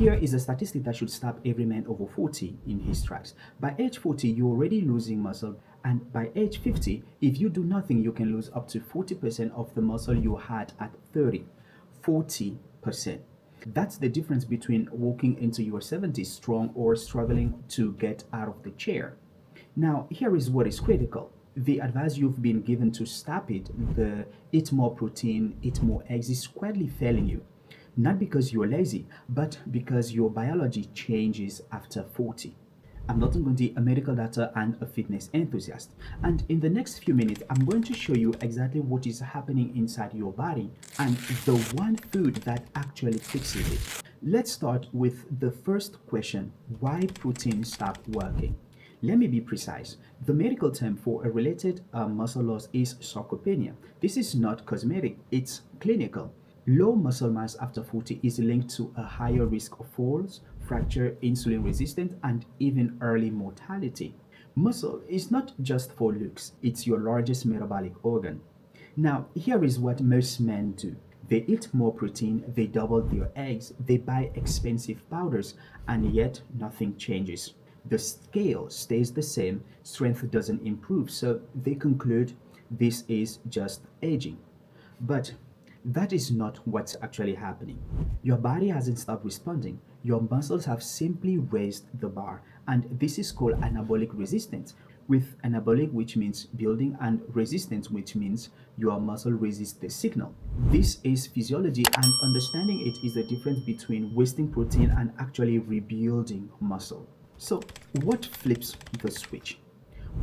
here is a statistic that should stop every man over 40 in his tracks. By age 40, you're already losing muscle, and by age 50, if you do nothing, you can lose up to 40% of the muscle you had at 30. 40%. That's the difference between walking into your 70s strong or struggling to get out of the chair. Now, here is what is critical. The advice you've been given to stop it, the eat more protein, eat more eggs, is quietly failing you. Not because you're lazy, but because your biology changes after 40. I'm Dr. Ngundi, a medical doctor and a fitness enthusiast. And in the next few minutes, I'm going to show you exactly what is happening inside your body and the one food that actually fixes it. Let's start with the first question: why protein stop working? Let me be precise. The medical term for a related muscle loss is sarcopenia. This is not cosmetic, it's clinical. Low muscle mass after 40 is linked to a higher risk of falls, fracture, insulin resistance, and even early mortality. Muscle is not just for looks, it's your largest metabolic organ. Now, here is what most men do. They eat more protein, they double their eggs, they buy expensive powders, and yet nothing changes. The scale stays the same, strength doesn't improve, so they conclude this is just aging. But that is not what's actually happening. Your body hasn't stopped responding. Your muscles have simply raised the bar, and this is called anabolic resistance. With anabolic, which means building, and resistance, which means your muscle resists the signal. This is physiology, and understanding it is the difference between wasting protein and actually rebuilding muscle. So, what flips the switch?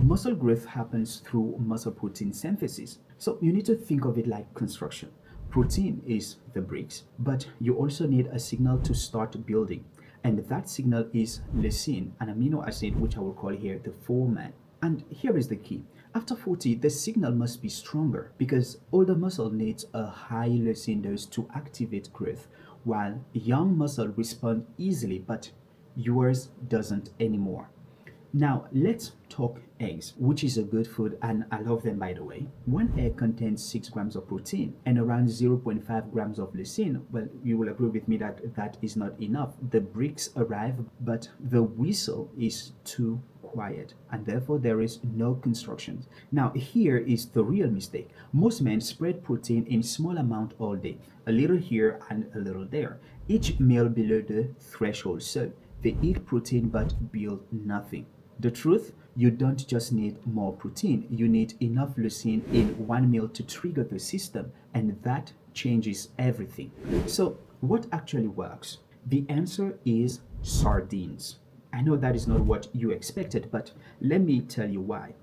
Muscle growth happens through muscle protein synthesis. So, you need to think of it like construction. Protein is the bricks, but you also need a signal to start building. And that signal is leucine, an amino acid which I will call here the foreman. And here is the key. After 40, the signal must be stronger because older muscle needs a high leucine dose to activate growth, while young muscle respond easily, but yours doesn't anymore. Now, let's talk eggs, which is a good food, and I love them by the way. One egg contains 6 grams of protein and around 0.5 grams of leucine. Well, you will agree with me that that is not enough. The bricks arrive, but the whistle is too quiet, and therefore there is no construction. Now, here is the real mistake. Most men spread protein in small amount all day, a little here and a little there, each meal below the threshold. So they eat protein but build nothing. The truth, you don't just need more protein, you need enough leucine in one meal to trigger the system, and that changes everything. So, what actually works? The answer is sardines. I know that is not what you expected, but let me tell you why.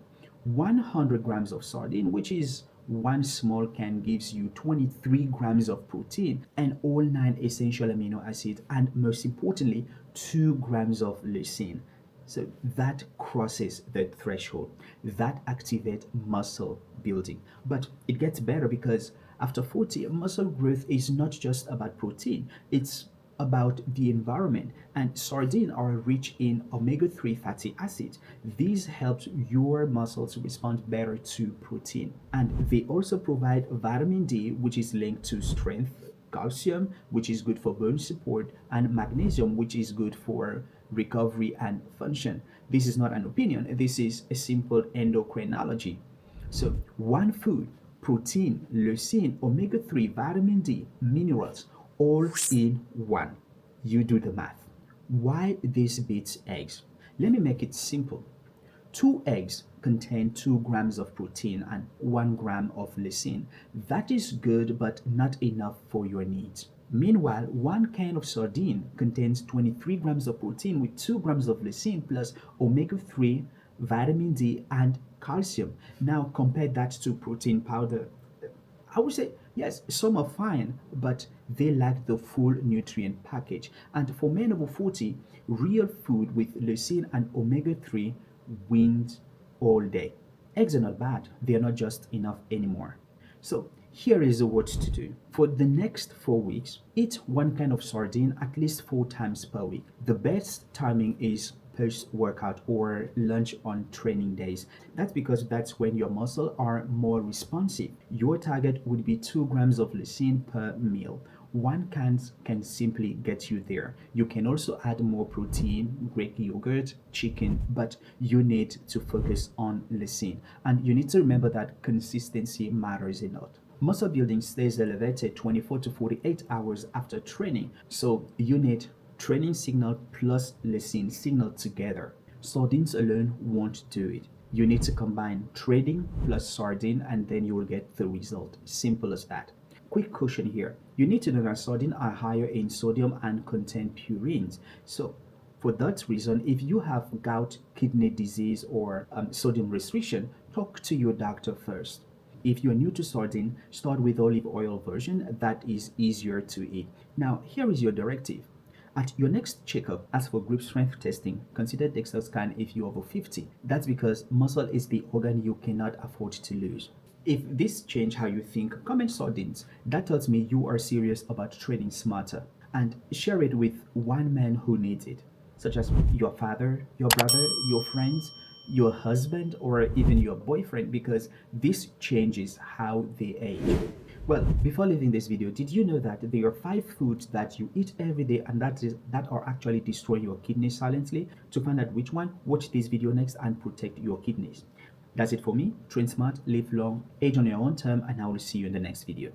100 grams of sardine, which is one small can, gives you 23 grams of protein and all 9 essential amino acids, and most importantly, 2 grams of leucine. So that crosses the threshold. That activates muscle building. But it gets better because after 40, muscle growth is not just about protein, it's about the environment. And sardines are rich in omega-3 fatty acids. These help your muscles respond better to protein. And they also provide vitamin D, which is linked to strength, calcium, which is good for bone support, and magnesium, which is good for recovery and function. This is not an opinion, this is a simple endocrinology. So, one food: protein, leucine, omega 3, vitamin D, minerals, all in one. You do the math. Why this beats eggs? Let me make it simple. 2 eggs contain 2 grams of protein and 1 gram of leucine. That is good, but not enough for your needs. Meanwhile, 1 can of sardine contains 23 grams of protein with 2 grams of leucine plus omega-3, vitamin D, and calcium. Now compare that to protein powder. I would say, yes, some are fine, but they lack the full nutrient package. And for men over 40, real food with leucine and omega-3 wins all day. Eggs are not bad, they are not just enough anymore. So here is what to do. For the next 4 weeks, eat 1 kind of sardine at least 4 times per week. The best timing is post-workout or lunch on training days. That's because that's when your muscles are more responsive. Your target would be 2 grams of leucine per meal. One can simply get you there. You can also add more protein, Greek yogurt, chicken, but you need to focus on leucine. And you need to remember that consistency matters a lot. Muscle building stays elevated 24 to 48 hours after training, so you need training signal plus leucine signal together. Sardines alone won't do it. You need to combine training plus sardine and then you will get the result. Simple as that. Quick caution here. You need to know that sardines are higher in sodium and contain purines. So for that reason, if you have gout, kidney disease, or sodium restriction, talk to your doctor first. If you're new to sardine, start with olive oil version that is easier to eat. Now, here is your directive. At your next checkup, ask for grip strength testing. Consider DEXA scan if you're over 50. That's because muscle is the organ you cannot afford to lose. If this change how you think, comment sardines. That tells me you are serious about training smarter. And share it with one man who needs it, such as your father, your brother, your friends, your husband, or even your boyfriend, because this changes how they age. Well, before leaving this video, did you know that there are 5 foods that you eat every day and that are actually destroying your kidneys silently? To find out which one, watch this video next and protect your kidneys. That's it for me. Train smart, live long, age on your own term, and I will see you in the next video.